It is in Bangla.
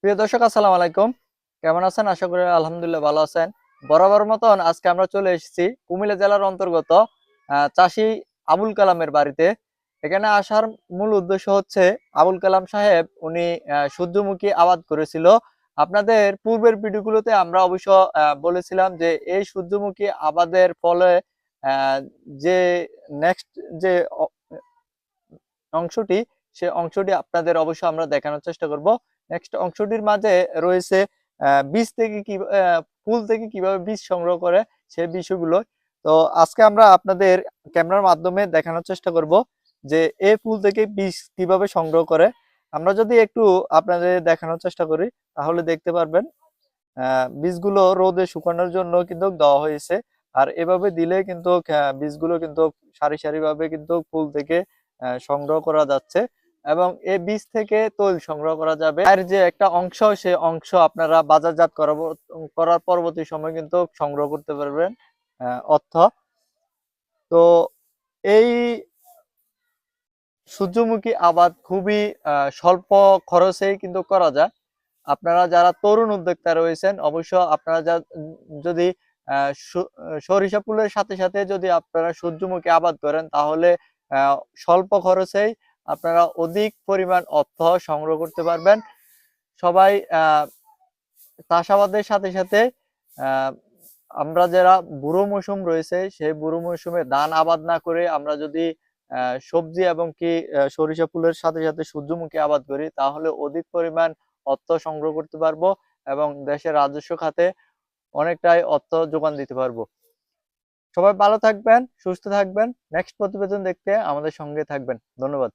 প্রিয় দর্শক, আসসালামু আলাইকুম। কেমন আছেন? আশা করি আলহামদুলিল্লাহ ভালো আছেন। বরাবর মতন আজকে আমরা চলে এসেছি কুমিল্লা জেলার অন্তর্গত চাষী আবুল কালামের বাড়িতে। এখানে আসার মূল উদ্দেশ্য হচ্ছে, আবুল কালাম সাহেব উনি সূর্যমুখী আবাদ করেছিল। আপনাদের পূর্বের ভিডিওগুলোতে আমরা অবশ্য বলেছিলাম যে এই সূর্যমুখী আবাদের ফলে যে নেক্সট যে অংশটি, সে অংশটি আপনাদের অবশ্যই আমরা দেখানোর চেষ্টা করব। নেক্সট অংশটির মাঝে রয়েছে বীজ থেকে কি ফুল থেকে কিভাবে বীজ সংগ্রহ করে সেই বিষয়গুলো। তো আজকে আমরা আপনাদের ক্যামেরার মাধ্যমে দেখানোর চেষ্টা করব যে এই ফুল থেকে বীজ কিভাবে সংগ্রহ করে। আমরা যদি একটু আপনাদের দেখানোর চেষ্টা করি তাহলে দেখতে পারবেন বীজগুলো রোদে শুকানোর জন্য কিন্তু দেওয়া হয়েছে। আর এভাবে দিলে কিন্তু বীজগুলো কিন্তু সারি সারি ভাবে কিন্তু ফুল থেকে সংগ্রহ করা যাচ্ছে এবং এই বীজ থেকে তৈল সংগ্রহ করা যাবে। আর যে একটা অংশ, সেই অংশ আপনারা বাজারজাত করার পরবর্তী সময় কিন্তু সংগ্রহ করতে পারবেন অর্থ। তো এই সূর্যমুখী আবাদ খুবই স্বল্প খরচেই কিন্তু করা যায়। আপনারা যারা তরুণ উদ্যোক্তা রয়েছেন, অবশ্য আপনারা যদি সরিষা ফুলের সাথে সাথে যদি আপনারা সূর্যমুখী আবাদ করেন তাহলে স্বল্প খরচেই আপনারা অধিক পরিমাণ অর্থ সংগ্রহ করতে পারবেন। সবাই চাষাবাদের সাথে সাথে আহ আমরা যারা বুড়ো মৌসুম রয়েছে সেই বুড়ো মৌসুমে ধান আবাদ না করে আমরা যদি সবজি এবং কি সরিষা ফুলের সাথে সাথে সূর্যমুখী আবাদ করি তাহলে অধিক পরিমাণ অর্থ সংগ্রহ করতে পারবো এবং দেশের রাজস্ব খাতে অনেকটাই অর্থ যোগান দিতে পারবো। সবাই ভালো থাকবেন, সুস্থ থাকবেন। নেক্সট প্রতিবেদন দেখতে আমাদের সঙ্গে থাকবেন। ধন্যবাদ।